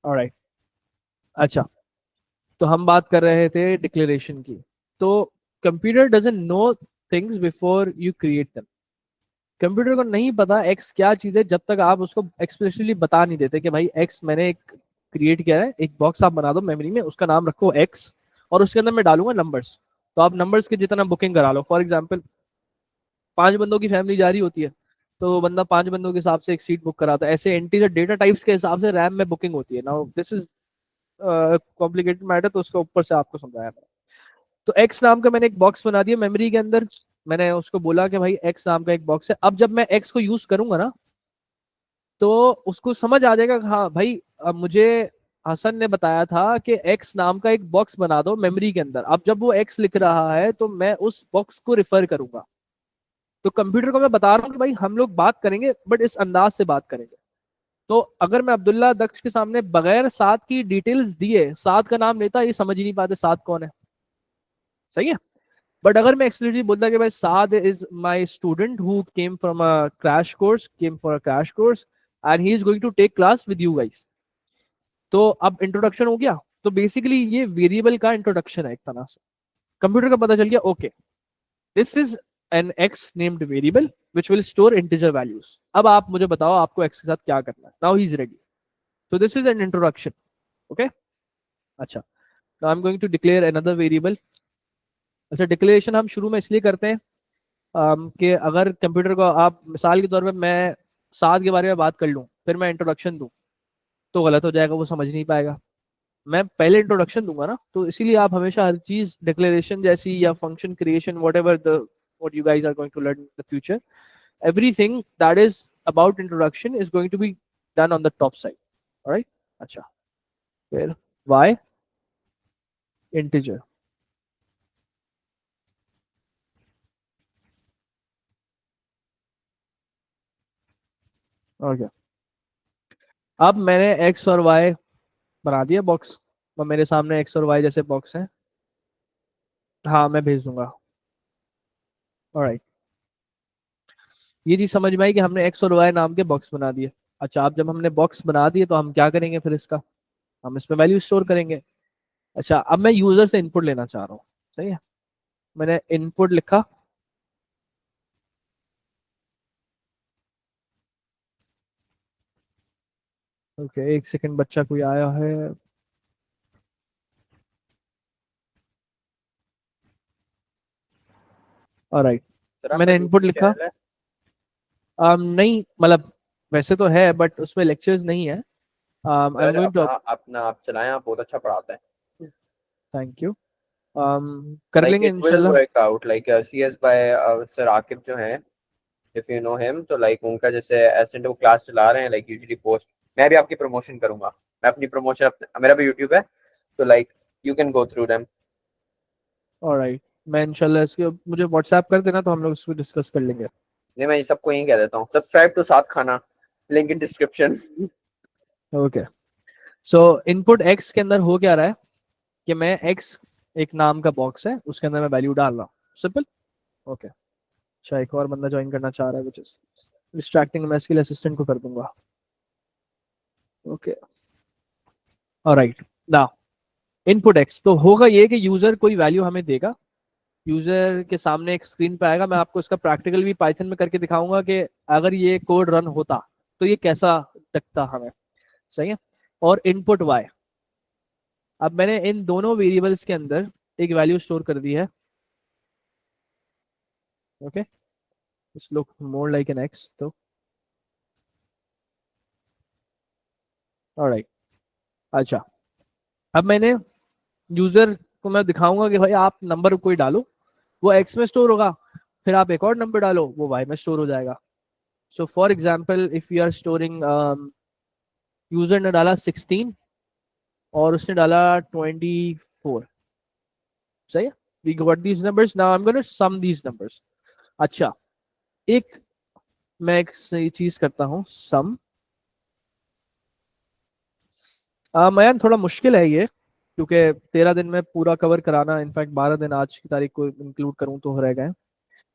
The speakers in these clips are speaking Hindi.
ऑलराइट। अच्छा, तो हम बात कर रहे थे डिक्लेरेशन की। तो computer doesn't know things before you create them. Computer को नहीं पता एक्स क्या चीज़ है जब तक आप उसको एक्सप्लिसिटली बता नहीं देते कि भाई एक्स मैंने एक क्रिएट किया है, एक बॉक्स आप बना दो मेमोरी में, उसका नाम रखो एक्स, और उसके अंदर मैं डालूंगा नंबर्स। तो आप नंबर्स के जितना बुकिंग करा लो। फॉर एग्जाम्पल, 5 बंदों की फैमिली जा रही होती है, तो बंदा 5 बंदों के हिसाब से एक सीट बुक कराता है। ऐसे इंटीजर डेटा टाइप्स के हिसाब से रैम में बुकिंग होती है। Now this is complicated matter, तो उसके ऊपर से आपको समझाया मैंने। तो एक्स नाम का मैंने एक बॉक्स बना दिया मेमोरी के अंदर। मैंने उसको बोला कि भाई एक्स नाम का एक बॉक्स है। अब जब मैं एक्स को यूज करूंगा ना, तो उसको समझ आ जाएगा कि हाँ भाई, अब मुझे हसन ने बताया था कि एक्स नाम का एक बॉक्स बना दो मेमोरी के अंदर। अब जब वो एक्स लिख रहा है तो मैं उस बॉक्स को रिफर करूंगा। तो कंप्यूटर को मैं बता रहा हूँ कि भाई हम लोग बात करेंगे, बट इस अंदाज से बात करेंगे। तो अगर मैं अब्दुल्ला दक्ष के सामने बगैर साद की डिटेल्स दिए साद का नाम लेता, ये समझ ही नहीं पाते साद कौन है। सही है। बट अगर मैं एक्सप्लिसिटली बोलता कि भाई Saad is my student who came from a crash course, came for a crash course, and he is going to take class with you guys, तो अब इंट्रोडक्शन हो गया। तो बेसिकली ये वेरिएबल का इंट्रोडक्शन है एक तरह से। कंप्यूटर का पता चल गया, okay this is an x named variable which will store integer values. अब आप मुझे बताओ आपको एक्स के साथ क्या करना है। Now he is ready. So this is an introduction. Okay. अच्छा, now I'm going to declare another variable. अच्छा, डिक्लेरेशन हम शुरू में इसलिए करते हैं कि अगर कंप्यूटर को आप मिसाल के तौर पे मैं साद के बारे में बात कर लूँ फिर मैं इंट्रोडक्शन दूँ, तो गलत हो जाएगा, वो समझ नहीं पाएगा। मैं पहले इंट्रोडक्शन दूंगा ना, तो इसीलिए आप हमेशा हर चीज डिक्लेरेशन जैसी या function creation what ever the what you guys are going to learn in the future, everything that is about introduction is going to be done on the top side. All right. अच्छा, फिर y integer. ओके, अब मैंने x और y बना दिया बॉक्स, और मेरे सामने x और y जैसे बॉक्स हैं। हाँ, मैं भेज दूंगा। ऑलराइट, ये चीज समझ में आई कि हमने x और y नाम के बॉक्स बना दिए। अच्छा, अब जब हमने बॉक्स बना दिए तो हम क्या करेंगे फिर इसका, हम इसमें वैल्यू स्टोर करेंगे। अच्छा, अब मैं यूजर से इनपुट लेना चाह रहा हूँ। सही है, मैंने इनपुट लिखा। ओके, एक सेकंड, बच्चा कोई आया है। ऑलराइट, सर आपका मैंने इनपुट यूट्यूब लिखा। चैनल है? नहीं मतलब, वैसे तो है बट उसमें लेक्चर्स नहीं है। आई एम सर गोइंग अपना टू। अपना आप चलाएं, आप बहुत अच्छा पढ़ाते हैं। Thank you. कर लाइक लेंगे इट विल इंशाल्लाह। Work out, like CS by sir Aqib जो हैं, इफ यू नो हिम, तो लाइक उनका जैसे एसेंट वो क्लास चला रहे हैं, लाइक यूजुअली पोस्ट। मैं भी आपकी प्रमोशन करूंगा, मैं अपनी प्रमोशन मेरा भी यूट्यूब है, तो like you can go through them. Alright, मैं इंशाल्लाह इसके मुझे व्हाट्सएप कर देना तो हम लोग इसको डिस्कस कर लेंगे। नहीं, मैं सबको यही कह देता हूँ, सब्सक्राइब टू साथ खाना, link in description. Okay, so input x के अंदर हो क्या रहा है कि मैं एक्स एक नाम का बॉक्स है, उसके अंदर मैं वैल्यू डाल रहा हूँ। सिंपल। ओके। अच्छा, एक और बंदा ज्वाइन करना चाह रहा है, विच इज डिस्ट्रैक्टिंग, मैं इसके लिए असिस्टेंट को कर दूंगा। Okay, alright. Now input x तो होगा ये कि यूजर कोई वैल्यू हमें देगा, यूजर के सामने एक स्क्रीन पे आएगा। मैं आपको इसका प्रैक्टिकल भी पाइथन में करके दिखाऊंगा कि अगर ये कोड रन होता तो ये कैसा दिखता हमें। सही है। और इनपुट वाई, अब मैंने इन दोनों वेरिएबल्स के अंदर एक वैल्यू स्टोर कर दी है। Okay, it's look more like an x तो। ऑलराइट। अच्छा, अब मैंने यूजर को मैं दिखाऊंगा कि भाई आप नंबर कोई डालो, वो एक्स में स्टोर होगा, फिर आप एक और नंबर डालो वो वाई में स्टोर हो जाएगा। So for example if you are storing, user ने डाला 16 और उसने डाला 24। सही है, we got these numbers, now I am gonna sum these numbers. अच्छा, एक मैं एक सही चीज करता हूँ, सम। मैं थोड़ा मुश्किल है ये, क्योंकि 13 दिन में पूरा कवर कराना, इनफैक्ट 12 दिन आज की तारीख को इंक्लूड करूँ तो रह गए।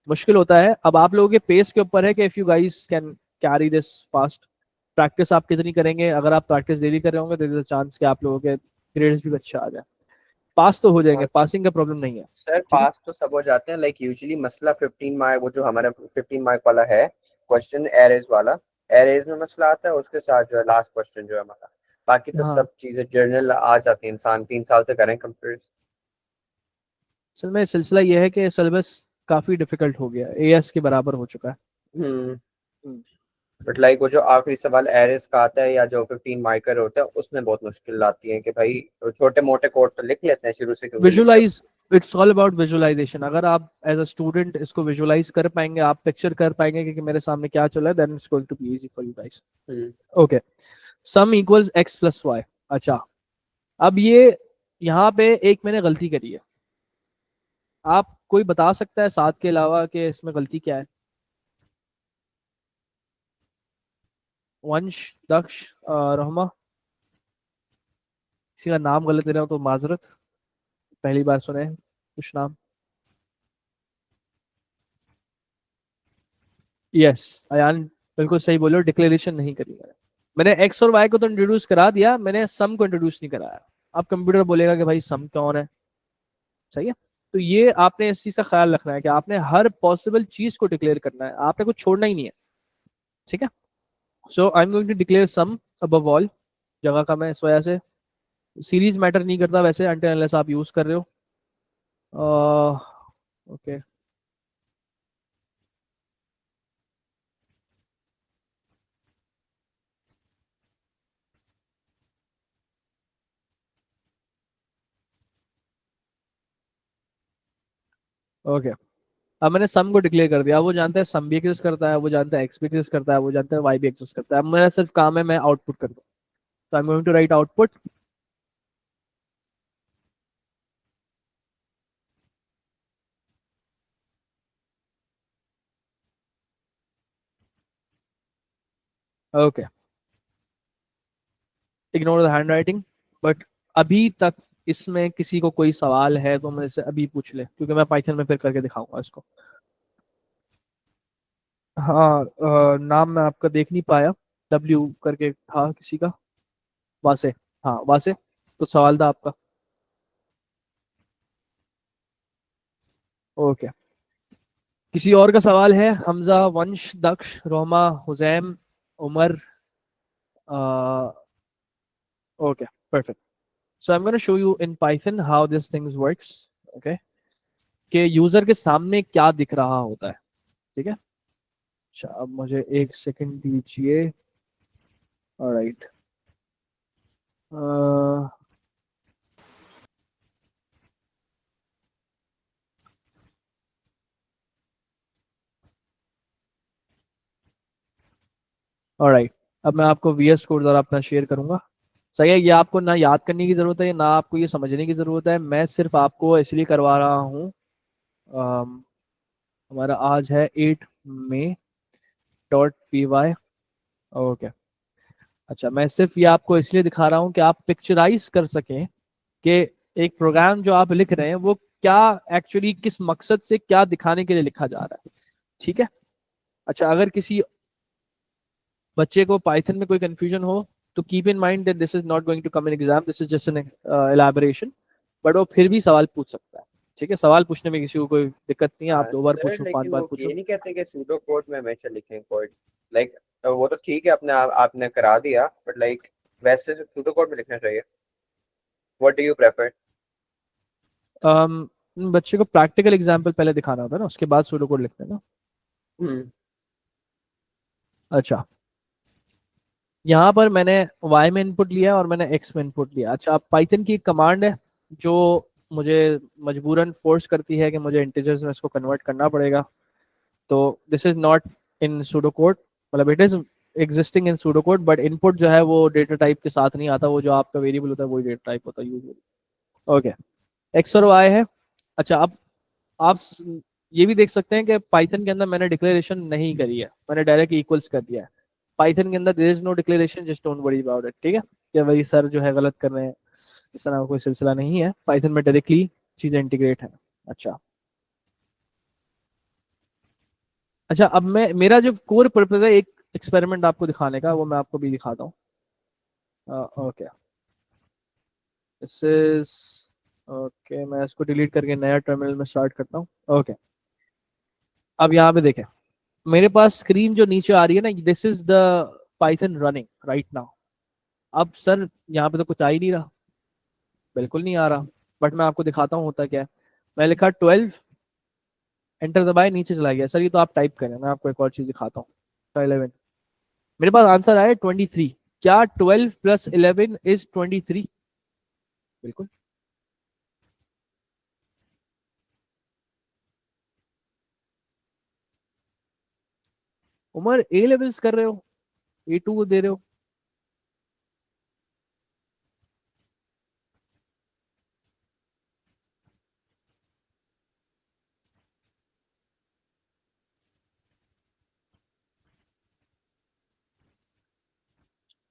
मुश्किल होता है। अब आप लोगों के पेस के ऊपर है कि if you guys can carry this fast. Practice आप कितनी करेंगे, अगर आप प्रैक्टिस डेली कर रहे होंगे तो चांस कि आप लोगों के ग्रेड्स भी अच्छे आ जाए। पास तो हो जाएंगे, हाँ पासिंग का प्रॉब्लम नहीं है। सर, ठीक है। पास तो सब हो जाते हैं। लाइक यूजुअली मसला 15 मार्क, वो जो हमारा 15 मार्क वाला है क्वेश्चन, एरेज वाला, एरेज में मसला आता है, उसके साथ जो है लास्ट क्वेश्चन जो है हमारा, बाकी तो हाँ, सब चीजें जर्नल आ जाती है। इंसान 3 साल से करें कंप्यूटर। असल में सिलसिला ये है कि सिलेबस काफ़ी डिफिकल्ट हो गया, एएस के बराबर हो चुका है। हम्म। हम्म। बट लाइक वो जो आखिरी सवाल एरेज का आता है या जो 15 मार्कर होता है, उसमें बहुत मुश्किल आती है कि भाई छोटे मोटे कोड तो लिख लेते हैं शुरू से, क्योंकि लिखते visualize, it's all about visualization. अगर आप एज अ स्टूडेंट इसको विजुलाइज कर पाएंगे, आप पिक्चर कर पाएंगे कि मेरे सामने क्या चल रहा है, then it's going to be easy for you guys. Hmm. Okay, sum equals X plus Y. अच्छा, अब ये यहाँ पे एक मैंने गलती करी है। आप कोई बता सकता है सात के अलावा कि इसमें गलती क्या है? वंश, दक्ष, रहमा। किसी का नाम गलत ले रहा हूँ तो माजरत, पहली बार सुने हैं कुछ नाम। यस, अयान बिल्कुल सही बोलो, डिक्लेरेशन नहीं करी मैंने एक्स और वाई को तो इंट्रोड्यूस करा दिया, मैंने सम को इंट्रोड्यूस नहीं कराया। अब कंप्यूटर बोलेगा कि भाई सम कौन है। सही है। तो ये आपने इस चीज का ख्याल रखना है कि आपने हर पॉसिबल चीज को डिक्लेयर करना है, आपने कुछ छोड़ना ही नहीं है। ठीक है। So I am going to declare some above all. जगह का मैं इस वजह से, सीरीज मैटर नहीं करता वैसे अनटिल अनलेस आप यूज कर रहे हो। Okay, okay. अब मैंने सम को डिक्लेयर कर दिया, वो जानता है सम भी एग्जिस्ट करता है, वो जानता है एक्स भी एग्जिस्ट करता है, वो जानता है वाई भी एग्जिस्ट करता है। अब मेरा सिर्फ काम है मैं आउटपुट कर दूँ। तो I am going to write output. Okay, ignore the handwriting. But अभी तक इसमें किसी को कोई सवाल है तो मेरे से अभी पूछ ले, क्योंकि मैं पाइथन में फिर करके दिखाऊंगा इसको। हाँ, नाम मैं आपका देख नहीं पाया, डब्ल्यू करके था किसी का। वासे। हाँ वासे, तो सवाल था आपका। ओके, किसी और का सवाल है? Hamza, Vansh, Daksh, Roma, Huzaim, Umar. Okay, perfect. So I'm going to show you in Python how this things works. Okay, कि यूजर के सामने क्या दिख रहा होता है। ठीक है। अच्छा, अब मुझे एक सेकंड दीजिए। ऑलराइट। ऑलराइट, अब मैं आपको VS कोड द्वारा अपना शेयर करूंगा। सही है, ये आपको ना याद करने की जरूरत है ना आपको ये समझने की जरूरत है, मैं सिर्फ आपको इसलिए करवा रहा हूँ। अम, हमारा आज है 8 May.py। ओके। अच्छा, मैं सिर्फ ये आपको इसलिए दिखा रहा हूँ कि आप पिक्चराइज कर सकें कि एक प्रोग्राम जो आप लिख रहे हैं वो क्या एक्चुअली किस मकसद से क्या दिखाने के लिए लिखा जा रहा है। ठीक है। अच्छा, अगर किसी बच्चे को पाइथन में कोई कंफ्यूजन हो तो keep in mind that this is not going to come in exam, this is just an elaboration. But वो फिर भी सवाल पूछ सकता है। ठीक है, सवाल पूछने में किसी को कोई दिक्कत नहीं है, आप 2 बार सर पूछो, 5 लेकिन बार वो पूछो। ये नहीं कहते कि सूडो कोड में हमेशा लिखें कोड। लाइक वो तो ठीक है, आपने करा दिया, बट लाइक वैसे सूडो कोड में लिखना चाहिए। What do you prefer? बच्चे को प्रैक्टिकल एग्जाम्पल पहले दिखाना होता है ना, उसके बाद सूडो कोड लिखते हैं ना। हम्म। अच्छा, यहाँ पर मैंने y में इनपुट लिया और मैंने x में इनपुट लिया। अच्छा, अब पाइथन की एक कमांड है जो मुझे मजबूरन फोर्स करती है कि मुझे इंटीजर्स में इसको कन्वर्ट करना पड़ेगा। तो this is not in pseudo code, मतलब it is existing in pseudo code, but input जो है वो डेटा टाइप के साथ नहीं आता, वो जो आपका वेरिएबल होता है वही डेटा टाइप होता है यूजुअली। ओके, एक्स और वाई है। अच्छा, अब आप ये भी देख सकते हैं कि पाइथन के अंदर मैंने डिक्लेरेशन नहीं करी है, मैंने डायरेक्ट इक्वल्स कर दिया है। पाइथन के अंदर there is no declaration, just don't worry about it. ठीक है, कि भाई सर जो है गलत कर रहे हैं, इस तरह का कोई सिलसिला नहीं है, पाइथन में डायरेक्टली चीजें इंटीग्रेट है। अच्छा। अच्छा, अब मैं, मेरा जो कोर पर्पज है एक एक्सपेरिमेंट आपको दिखाने का, वो मैं आपको भी दिखाता हूँ। ओके, दिस इज ओके, मैं इसको डिलीट करके नया टर्मिनल में स्टार्ट करता हूँ। ओके, अब यहाँ पे देखें, मेरे पास स्क्रीन जो नीचे आ रही है ना, this is the Python running right now. अब सर यहाँ पे तो कुछ आ ही नहीं रहा, बिल्कुल नहीं आ रहा, बट मैं आपको दिखाता हूँ होता क्या है। मैं लिखा 12, एंटर दबाए, नीचे चला गया। सर ये तो आप टाइप करें, मैं आपको एक और चीज दिखाता हूँ। 11, मेरे पास आंसर आया 23। क्या 12 + 11 इज 23? बिल्कुल। उमर ए लेवल्स कर रहे हो, A2 को दे रहे हो?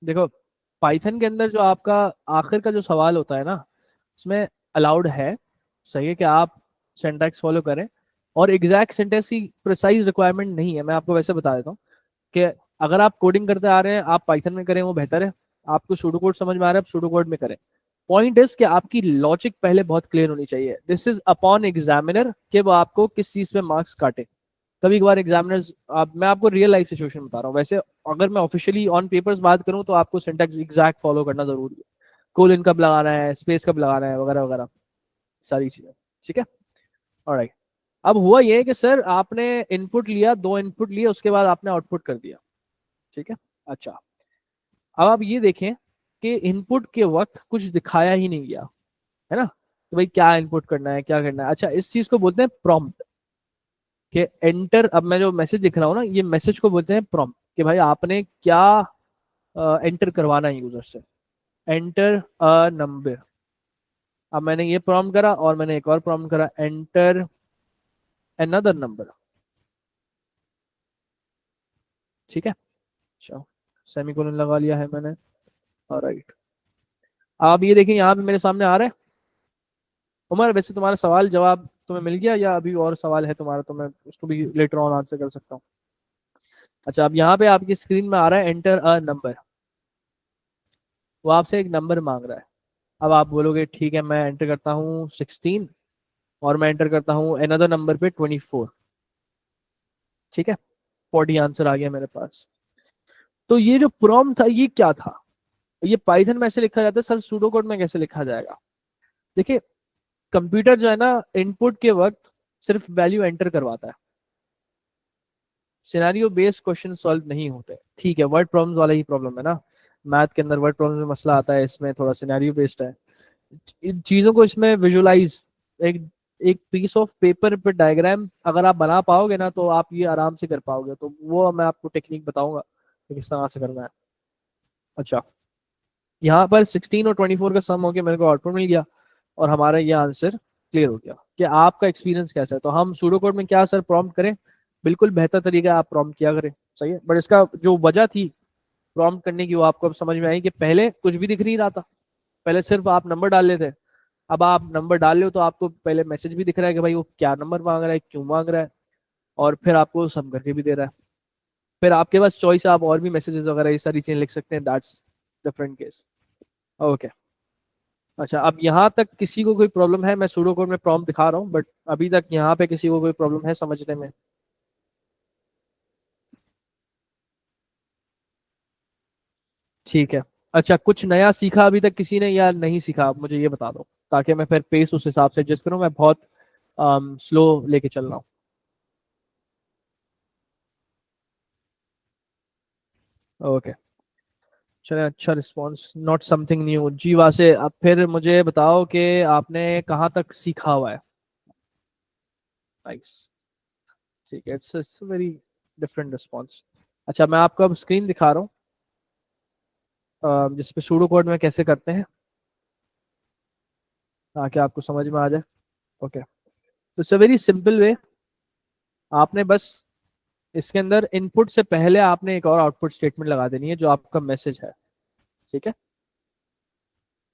देखो, पाइथन के अंदर जो आपका आखिर का जो सवाल होता है ना, उसमें अलाउड है, सही है कि आप सिंटैक्स फॉलो करें, और एग्जैक्ट सिंटैक्स की प्रिसाइज रिक्वायरमेंट नहीं है। मैं आपको वैसे बता देता हूँ कि अगर आप कोडिंग करते आ रहे हैं, आप पाइथन में करें वो बेहतर है। आपको सूडो कोड समझ में आ रहा है, आप सूडो कोड में करें। पॉइंट इज कि आपकी लॉजिक पहले बहुत क्लियर होनी चाहिए। दिस इज अपॉन एग्जामिनर कि वो आपको किस चीज पे मार्क्स काटे। कभी कभार एग्जामिनर्स, मैं आपको रियल लाइफ सिचुएशन बता रहा हूँ। वैसे अगर मैं ऑफिशियली ऑन पेपर्स बात करूँ तो आपको सिंटैक्स एग्जैक्ट फॉलो करना जरूरी है। कोलन कब लगाना है, स्पेस कब लगाना है, वगैरह वगैरह सारी चीजें। ठीक है, ऑलराइट। अब हुआ ये कि सर आपने इनपुट लिया, 2 इनपुट लिए, उसके बाद आपने आउटपुट कर दिया। ठीक है, अच्छा, अब आप ये देखें कि इनपुट के वक्त कुछ दिखाया ही नहीं गया, है ना? तो भाई क्या इनपुट करना है, क्या करना है? अच्छा, इस चीज को बोलते हैं प्रॉम्प्ट, कि एंटर। अब मैं जो मैसेज लिख रहा हूँ ना, ये मैसेज को बोलते हैं प्रॉम्प्ट, कि भाई आपने क्या एंटर करवाना है यूजर से। Enter a number. अब मैंने ये प्रॉम्प्ट करा और मैंने एक और प्रॉम्प्ट करा, एंटर अनदर नंबर। ठीक है, अच्छा, सेमीकोलन लगा लिया है मैंने, राइट। आप ये देखिए यहाँ पे मेरे सामने आ रहा है। उमर, वैसे तुम्हारा सवाल जवाब तुम्हें मिल गया या अभी और सवाल है तुम्हारा? तो मैं उसको भी लेटर ऑन आंसर कर सकता हूँ। अच्छा, अब यहाँ पे आपकी स्क्रीन में आ रहा है एंटर अ नंबर। वो आपसे एक नंबर मांग रहा है। अब आप बोलोगे ठीक है, मैं एंटर करता हूँ 16, और मैं एंटर करता हूँ अनदर नंबर पे 24। ठीक है, 40 आंसर आ गया मेरे पास। तो ये जो प्रॉम्प्ट था ये क्या था? ये पाइथन में ऐसे लिखा जाता है सर, सूडो कोड में कैसे लिखा जाएगा? देखिए, कंप्यूटर जो है ना, इनपुट के वक्त सिर्फ वैल्यू एंटर करवाता है, सिनेरियो बेस्ड क्वेश्चन सॉल्व नहीं होते। ठीक है, वर्ड प्रॉब्लम्स वाला ही प्रॉब्लम है ना, मैथ के अंदर वर्ड प्रॉब्लम में मसला आता है, इसमें थोड़ा सिनेरियो बेस्ड है। इन चीजों को इसमें विजुलाइज, एक एक पीस ऑफ पेपर पे डायग्राम अगर आप बना पाओगे ना, तो आप ये आराम से कर पाओगे। तो वो मैं आपको टेक्निक बताऊंगा कि किस तरह से करना है। अच्छा, यहाँ पर 16 और 24 का सम होके मेरे को आउटपुट मिल गया, और हमारा ये आंसर क्लियर हो गया। कि आपका एक्सपीरियंस कैसा है? तो हम सूडो कोड में क्या सर प्रॉम्प्ट करें? बिल्कुल बेहतर तरीका है, आप प्रॉम्प्ट किया करें, सही है। बट इसका जो वजह थी प्रॉम्प्ट करने की, वो आपको अब समझ में आई कि पहले कुछ भी दिख नहीं रहा था, पहले सिर्फ आप नंबर डाल लेते। अब आप नंबर डाल रहे हो तो आपको पहले मैसेज भी दिख रहा है कि भाई वो क्या नंबर मांग रहा है, क्यों मांग रहा है, और फिर आपको सम करके भी दे रहा है। फिर आपके पास चॉइस, आप और भी मैसेजेस वगैरह ये सारी चीजें लिख सकते हैं, दैट्स डिफरेंट केस। ओके, अच्छा, अब यहाँ तक किसी को कोई प्रॉब्लम है? मैं सूडो कोड में प्रॉम्प्ट दिखा रहा हूँ, बट अभी तक यहाँ पे किसी को कोई प्रॉब्लम है समझने में? ठीक है, अच्छा, कुछ नया सीखा अभी तक किसी ने या नहीं सीखा? आप मुझे ये बता दो, ताकि मैं फिर पेस उस हिसाब से एडजस्ट करूँ। मैं बहुत स्लो लेके चल रहा हूँ। ओके, चले, अच्छा रिस्पॉन्स, नॉट समथिंग न्यू। जी वासे, अब फिर मुझे बताओ कि आपने कहाँ तक सीखा हुआ है? नाइस, ठीक है, इट्स वेरी डिफरेंट रिस्पॉन्स। अच्छा, मैं आपको अब स्क्रीन दिखा रहा हूँ जिसपे सूडो कोड में कैसे करते हैं, ताकि आपको समझ में आ जाए। ओके, तो it's a very simple way. आपने बस इसके अंदर इनपुट से पहले आपने एक और आउटपुट स्टेटमेंट लगा देनी है जो आपका मैसेज है। ठीक है,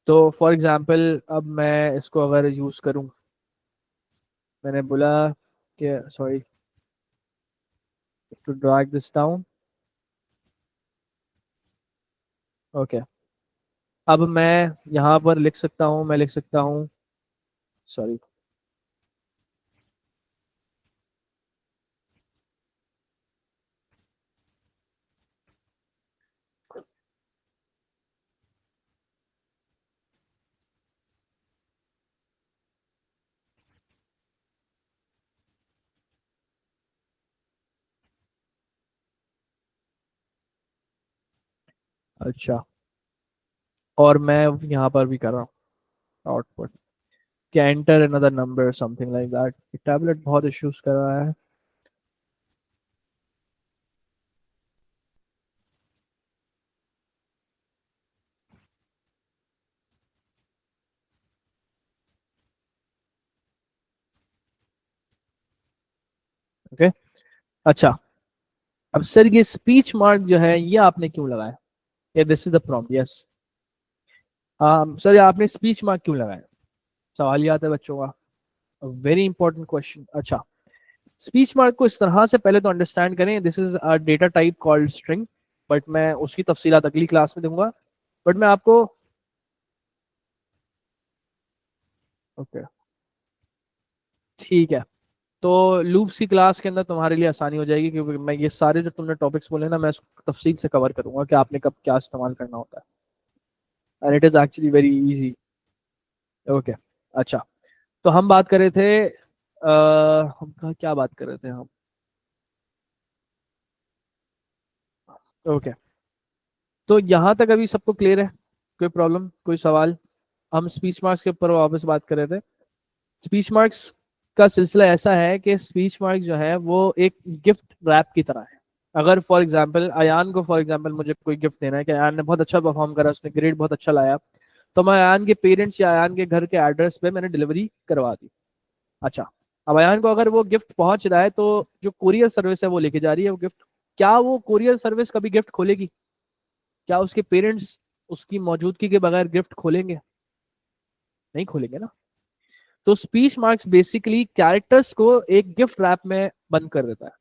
तो फॉर एग्जांपल अब मैं इसको अगर यूज करूं, मैंने बोला कि sorry to drag this down, okay, अब मैं यहाँ पर लिख सकता हूँ, मैं लिख सकता हूँ, सॉरी, अच्छा, और मैं यहाँ पर भी कर रहा हूँ आउटपुट, क्या enter another number something like that. Tablet बहुत इश्यूज कर रहा है। ओके, अच्छा, अब सर ये स्पीच मार्क जो है ये आपने क्यों लगाया? ये this is the problem, yes. Sir ये आपने स्पीच मार्क क्यों लगाया? सवाल ये आता है बच्चों का, वेरी इंपॉर्टेंट क्वेश्चन। अच्छा, स्पीच मार्क को इस तरह से पहले तो अंडरस्टैंड करें, this is a data type called string, but मैं उसकी तफसीलात अगली क्लास में दूंगा। बट मैं आपको, ओके, ठीक है, तो लूप्स की क्लास के अंदर तुम्हारे लिए आसानी हो जाएगी, क्योंकि मैं ये सारे जो तुमने टॉपिक्स बोले ना, मैं उसको तफसील से कवर करूंगा कि आपने कब क्या इस्तेमाल करना होता है, and it is actually very easy. Okay, अच्छा, तो हम बात कर रहे थे, क्या बात कर रहे थे हम? ओके, तो यहाँ तक अभी सबको क्लियर है? कोई प्रॉब्लम, कोई सवाल? हम स्पीच मार्क्स के ऊपर वापस बात कर रहे थे। स्पीच मार्क्स का सिलसिला ऐसा है कि स्पीच मार्क जो है वो एक गिफ्ट रैप की तरह है। अगर फॉर एग्जांपल अयान को, फॉर एग्जांपल मुझे कोई गिफ्ट देना है कि अयान ने बहुत अच्छा परफॉर्म करा, उसने ग्रेड बहुत अच्छा लाया, तो मैं अयान के पेरेंट्स या अयान के घर के एड्रेस पे मैंने डिलीवरी करवा दी। अच्छा, अब अयान को अगर वो गिफ्ट पहुंच रहा है, तो जो कुरियर सर्विस है वो लेके जा रही है वो गिफ्ट, क्या वो कुरियर सर्विस कभी गिफ्ट खोलेगी? क्या उसके पेरेंट्स उसकी मौजूदगी के बगैर गिफ्ट खोलेंगे? नहीं खोलेंगे ना। तो स्पीच मार्क्स बेसिकली कैरेक्टर्स को एक गिफ्ट रैप में बंद कर देता है,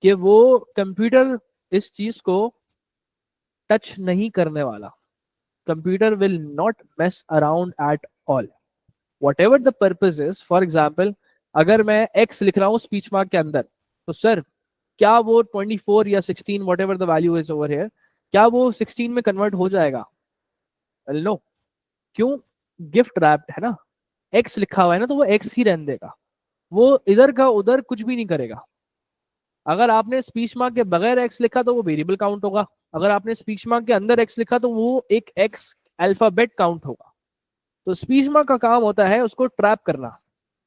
कि वो कंप्यूटर इस चीज को टच नहीं करने वाला। Computer will not mess around at all, what ever the purpose is. For example, अगर मैं एक्स लिख रहा हूँ स्पीच मार्क के अंदर, तो सर क्या वो 24 या 16, what ever the value is over here, क्या वो 16 में कन्वर्ट हो जाएगा? नो। क्यों? गिफ्ट रैप्ड है ना, एक्स लिखा हुआ है ना, तो वो एक्स ही रहने देगा, वो इधर का उधर कुछ भी नहीं करेगा। अगर आपने स्पीच मार्क के बगैर एक्स लिखा तो वो वेरिएबल काउंट होगा, अगर आपने स्पीच मार्क के अंदर एक्स लिखा तो वो एक एक्स अल्फाबेट काउंट होगा। तो स्पीच मार्क का काम होता है उसको ट्रैप करना,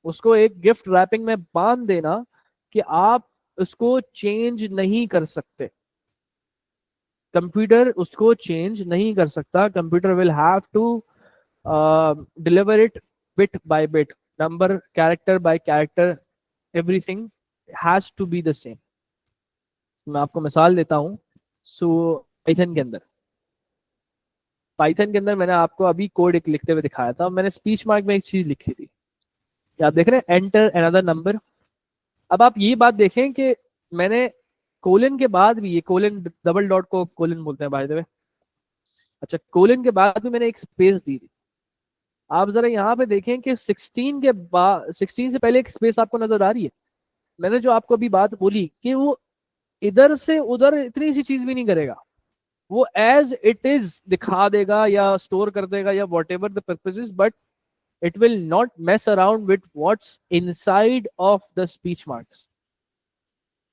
उसको एक गिफ्ट रैपिंग में बांध देना, कि आप उसको चेंज नहीं कर सकते। कंप्यूटर उसको चेंज नहीं कर सकता, computer will have to deliver it bit by bit, number, character by character, everything has to be the same. मैं आपको मिसाल देता हूँ। सो पाइथन के अंदर, पाइथन के अंदर मैंने आपको अभी कोड एक लिखते हुए दिखाया था, मैंने स्पीच मार्क में एक चीज लिखी थी, क्या आप देख रहे हैं? Enter another number. अब आप ये बात देखें कि मैंने कोलन के बाद भी, ये कोलन डबल डॉट को कोलन बोलते हैं बाय द वे, अच्छा, कोलन के बाद भी मैंने एक स्पेस दी थी। आप जरा यहाँ पे देखें कि 16 के बाद, 16 से पहले एक स्पेस आपको नजर आ रही है? मैंने जो आपको अभी बात बोली कि वो इधर से उधर इतनी सी चीज भी नहीं करेगा, वो एज इट इज दिखा देगा या स्टोर कर देगा या what ever the purpose, but it will not mess around with what's inside of the speech marks.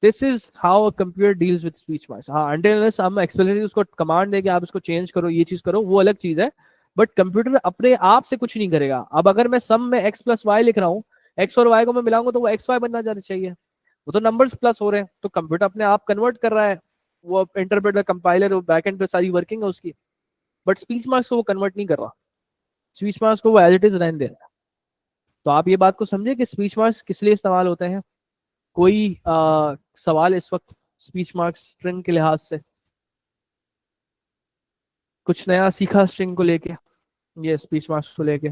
This is how a computer deals with speech marks. हाँ, until unless हम एक्सप्लेनेटरी उसको कमांड दे कि आप इसको चेंज करो, ये चीज करो, वो अलग चीज है, बट कंप्यूटर अपने आप से कुछ नहीं करेगा। अब अगर मैं सम में x प्लस वाई लिख रहा हूँ, x और y को मैं मिलाऊंगा तो वो एक्स वाई बनना जाना चाहिए, वो तो नंबर्स प्लस हो रहे हैं, तो कंप्यूटर अपने आप कन्वर्ट कर रहा है, वो इंटरप्रेटर, कंपाइलर, बैक एंड पे सारी वर्किंग है उसकी, बट स्पीच मार्क्स को वो कन्वर्ट नहीं कर रहा, स्पीच मार्क्स को वो एज इट इज रहने दे रहा है। तो आप ये बात को समझे कि स्पीच मार्क्स किस लिए इस्तेमाल होते हैं। कोई सवाल इस वक्त स्पीच मार्क्स स्ट्रिंग के लिहाज से? कुछ नया सीखा स्ट्रिंग को लेके, ये स्पीच मार्क्स को लेके?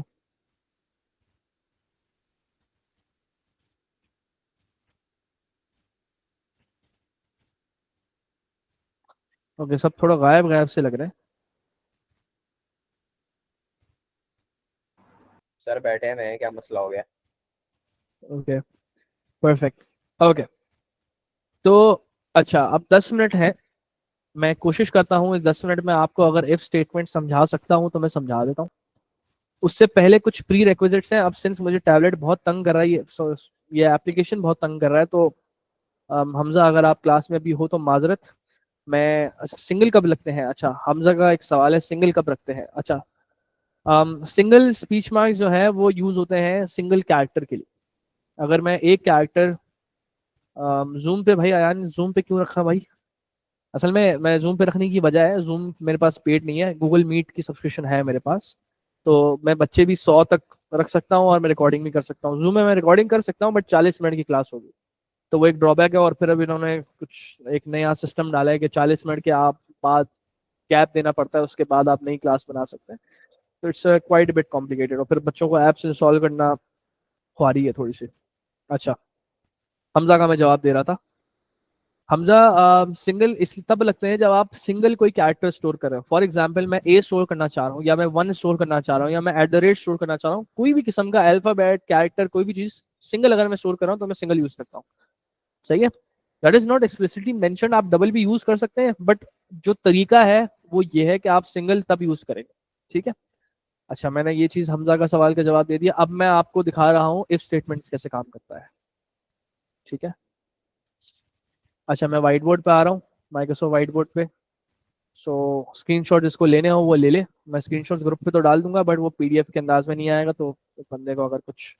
ओके, सब थोड़ा गायब गायब से लग रहे हैं। सर बैठे हुए हैं, क्या मसला हो गया? Okay, perfect. ओके, तो अच्छा, अब 10 मिनट है, मैं कोशिश करता हूँ इस 10 मिनट में आपको अगर इफ स्टेटमेंट समझा सकता हूँ तो मैं समझा देता हूँ। उससे पहले कुछ प्री रिक्विजिट्स हैं। अब सिंस मुझे टैबलेट बहुत तंग कर रहा है, ये एप्लीकेशन बहुत तंग कर रहा है, तो हमजा अगर आप क्लास में अभी हो तो माजरत। मैं अच्छा, सिंगल कब लगते हैं? अच्छा, हमजा का एक सवाल है, सिंगल कब रखते हैं? अच्छा, सिंगल स्पीच मार्क्स जो है वो यूज होते हैं सिंगल कैरेक्टर के लिए। अगर मैं एक कैरेक्टर जूम पे, भाई आयान जूम पे क्यों रखा भाई? असल में मैं जूम पे रखने की वजह है, जूम मेरे पास पेड नहीं है, गूगल मीट की सब्सक्रिप्शन है मेरे पास। तो मैं बच्चे भी 100 तक रख सकता हूँ और मैं रिकॉर्डिंग भी कर सकता हूँ। जूम में मैं रिकॉर्डिंग कर सकता हूँ बट 40 मिनट की क्लास होगी, तो वो एक ड्रॉबैक है। और फिर अब इन्होंने कुछ एक नया सिस्टम डाला है कि 40 मिनट के आप बाद गैप देना पड़ता है, उसके बाद आप नई क्लास बना सकते हैं। तो इट्स क्वाइट बिट कॉम्प्लिकेटेड, और फिर बच्चों को ऐप्स इंस्टॉल करना ख्वारी है थोड़ी सी। अच्छा, हमजा का मैं जवाब दे रहा था। हमजा सिंगल इस तब लगते हैं जब आप सिंगल कोई कैरेक्टर स्टोर कर रहे हो। फॉर एग्जांपल मैं ए स्टोर करना चाह रहा हूँ, या मैं वन स्टोर करना चाह रहा हूँ, या मैं @ स्टोर करना चाह रहा हूँ, कोई भी किस्म का अल्फाबेट कैरेक्टर कोई भी चीज सिंगल अगर मैं स्टोर कर रहा हूँ तो मैं सिंगल यूज करता हूँ। सही है, that is not explicitly mention, आप डबल भी यूज कर सकते हैं, बट जो तरीका है वो ये है कि आप सिंगल तब यूज करेंगे। ठीक है। अच्छा, मैंने ये चीज हमजा का सवाल का जवाब दे दिया। अब मैं आपको दिखा रहा हूँ इफ स्टेटमेंट्स कैसे काम करता है। ठीक है। अच्छा, मैं व्हाइट बोर्ड पे आ रहा हूँ, माइक्रोसॉफ्ट व्हाइट बोर्ड पे। सो स्क्रीनशॉट जिसको लेने हो वो ले ले। मैं स्क्रीनशॉट ग्रुप पे तो डाल दूंगा बट वो पीडीएफ के अंदाज में नहीं आएगा, तो बंदे को अगर कुछ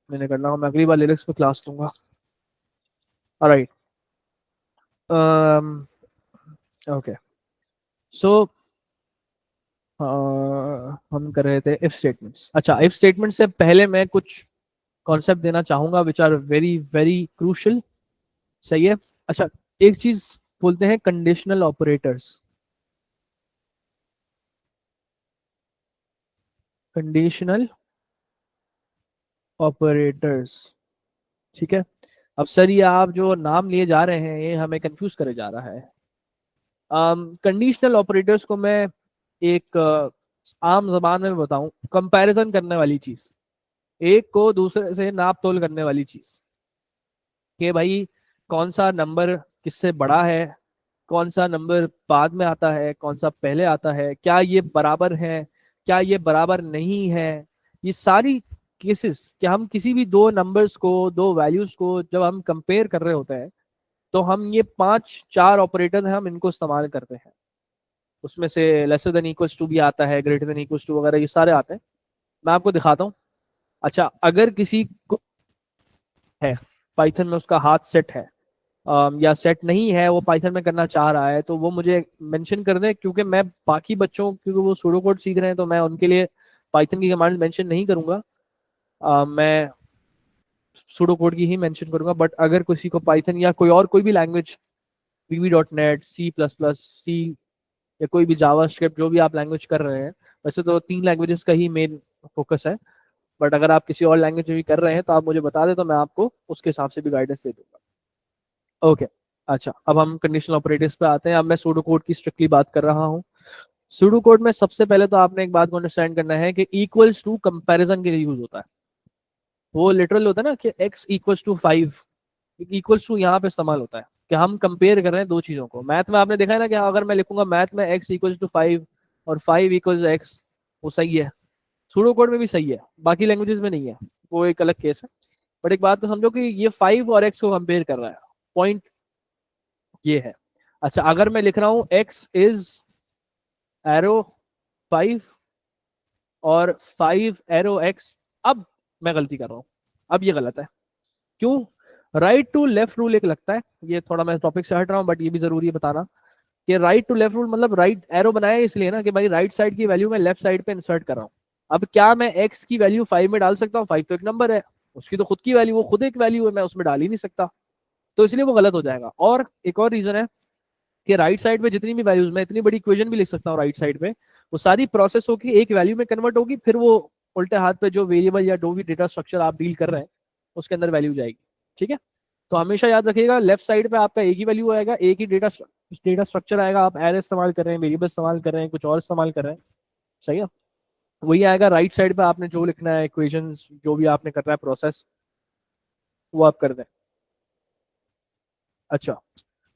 मैंने करना हो मैं अगली बार लिरिक्स पे क्लास लूंगा। ऑलराइट, ओके, सो हम कर रहे थे इफ स्टेटमेंट्स। अच्छा, इफ स्टेटमेंट से पहले मैं कुछ कॉन्सेप्ट देना चाहूंगा which are very very crucial. सही है। अच्छा, एक चीज बोलते हैं कंडीशनल ऑपरेटर्स। कंडीशनल ऑपरेटर्स, ठीक है। अब सर ये आप जो नाम लिए जा रहे हैं ये हमें कंफ्यूज करे जा रहा है। कंडीशनल ऑपरेटर्स को मैं एक आम जबान में बताऊं, कंपैरिजन करने वाली चीज, एक को दूसरे से नाप तोल करने वाली चीज, कि भाई कौन सा नंबर किससे बड़ा है, कौन सा नंबर बाद में आता है, कौन सा पहले आता है, क्या ये बराबर है, क्या ये बराबर नहीं है। ये सारी केसेस कि हम किसी भी दो नंबर्स को, दो वैल्यूज को जब हम कंपेयर कर रहे होते हैं, तो हम ये 5 4 ऑपरेटर हैं, हम इनको इस्तेमाल करते हैं। उसमें से लेसर देन इक्वल्स टू भी आता है, ग्रेटर देन इक्वल्स टू वगैरह, ये सारे आते हैं। मैं आपको दिखाता हूँ। अच्छा, अगर किसी को है पाइथन में उसका हाथ सेट है, या सेट नहीं है, वो पाइथन में करना चाह रहा है, तो वो मुझे मेंशन कर दे, क्योंकि मैं बाकी बच्चों, क्योंकि वो सूडो कोड सीख रहे हैं, तो मैं उनके लिए पाइथन की कमांड मेंशन नहीं करूंगा। मैं सूडो कोड की ही मेंशन करूंगा। बट अगर किसी को पाइथन या कोई भी लैंग्वेज, VB.NET, C++, सी, या कोई भी जावा स्क्रिप्ट, जो भी आप लैंग्वेज कर रहे हैं, वैसे तो 3 लैंग्वेजेस का ही मेन फोकस है, बट अगर आप किसी और लैंग्वेज में भी कर रहे हैं तो आप मुझे बता दें, तो मैं आपको उसके हिसाब से भी गाइडेंस दे दूंगा। ओके। अच्छा, अब हम कंडीशनल ऑपरेटर्स पे आते हैं। अब मैं सूडो कोड की स्ट्रिक्टली बात कर रहा हूँ। सूडो कोड में सबसे पहले तो आपने एक बात को अंडरस्टैंड करना है कि इक्वल्स टू कंपैरिजन के लिए यूज होता है। वो लिटरल होता है ना कि x=5, इक्वल्स टू यहाँ पे इस्तेमाल होता है कि हम कंपेयर कर रहे हैं दो चीजों को। मैथ में आपने देखा है ना कि अगर मैं लिखूंगा मैथ में x=5 और 5 = x, वो सही है। सूडो कोड में भी सही है, बाकी लैंग्वेजेस में नहीं है, वो एक अलग केस है। बट एक बात तो समझो कि ये 5 और x को कंपेयर कर रहा है, पॉइंट ये है। अच्छा, अगर मैं लिख रहा हूं x=5 और 5 ℏ, अब मैं गलती कर रहा हूं, अब ये गलत है। क्यों? राइट टू लेफ्ट रूल एक लगता है, ये थोड़ा मैं टॉपिक से हट रहा हूं बट ये भी जरूरी है बताना, कि राइट टू लेफ्ट रूल मतलब राइट एरो बनाया इसलिए ना कि भाई राइट साइड की वैल्यू मैं लेफ्ट साइड पे इंसर्ट कर रहा हूँ। अब क्या मैं x की वैल्यू 5 में डाल सकता हूँ? 5 तो एक नंबर है, उसकी तो खुद की वैल्यू, वो खुद एक वैल्यू है, मैं उसमें डाल ही नहीं सकता, तो इसलिए वो गलत हो जाएगा। और एक और रीजन है कि राइट साइड पे जितनी भी वैल्यूज, मैं इतनी बड़ी इक्वेशन भी लिख सकता हूँ राइट साइड पे, वो सारी प्रोसेस होगी, एक वैल्यू में कन्वर्ट होगी, फिर वो उल्टे हाथ पे जो वेरिएबल या जो भी डेटा स्ट्रक्चर आप डील कर रहे हैं उसके अंदर वैल्यू जाएगी। ठीक है। तो हमेशा याद रखिएगा लेफ्ट साइड पे आपका एक ही वैल्यू आएगा, एक ही डेटा डेटा स्ट्रक्चर आएगा, आप एरे इस्तेमाल कर रहे हैं, वेरिएबल इस्तेमाल कर रहे हैं, कुछ और इस्तेमाल कर रहे हैं, सही है। वही आएगा राइट साइड पे, आपने जो लिखना है, इक्वेशंस जो भी आपने करना है प्रोसेस, वो आप कर दें। अच्छा,